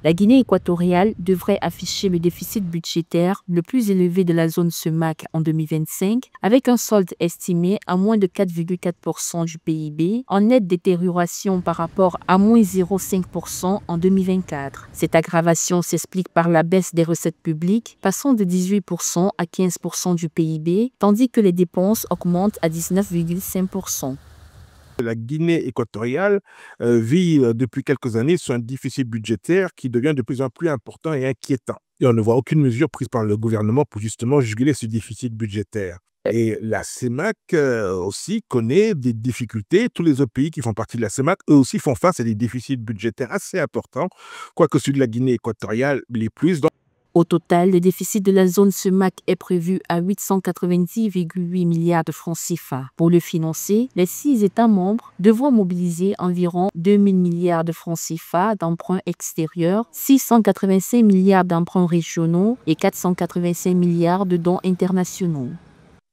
La Guinée équatoriale devrait afficher le déficit budgétaire le plus élevé de la zone CEMAC en 2025, avec un solde estimé à moins de 4,4% du PIB, en nette détérioration par rapport à moins 0,5% en 2024. Cette aggravation s'explique par la baisse des recettes publiques, passant de 18% à 15% du PIB, tandis que les dépenses augmentent à 19,5%. La Guinée équatoriale vit depuis quelques années sur un déficit budgétaire qui devient de plus en plus important et inquiétant. Et on ne voit aucune mesure prise par le gouvernement pour justement juguler ce déficit budgétaire. Et la CEMAC aussi connaît des difficultés. Tous les autres pays qui font partie de la CEMAC, eux aussi font face à des déficits budgétaires assez importants, quoique celui de la Guinée équatoriale les plus. Au total, le déficit de la zone CEMAC est prévu à 890,8 milliards de francs CFA. Pour le financer, les 6 États membres devront mobiliser environ 2 000 milliards de francs CFA d'emprunts extérieurs, 685 milliards d'emprunts régionaux et 485 milliards de dons internationaux.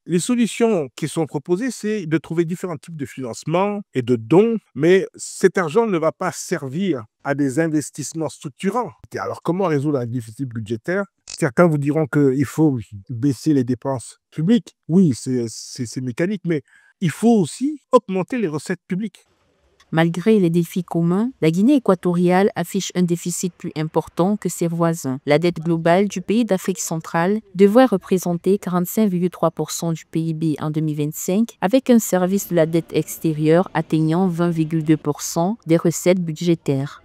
Les solutions qui sont proposées, c'est de trouver différents types de financement et de dons, mais cet argent ne va pas servir à des investissements structurants. Alors, comment résoudre un déficit budgétaire? Certains vous diront qu'il faut baisser les dépenses publiques. Oui, c'est mécanique, mais il faut aussi augmenter les recettes publiques. Malgré les défis communs, la Guinée équatoriale affiche un déficit plus important que ses voisins. La dette globale du pays d'Afrique centrale devrait représenter 45,3% du PIB en 2025, avec un service de la dette extérieure atteignant 20,2% des recettes budgétaires.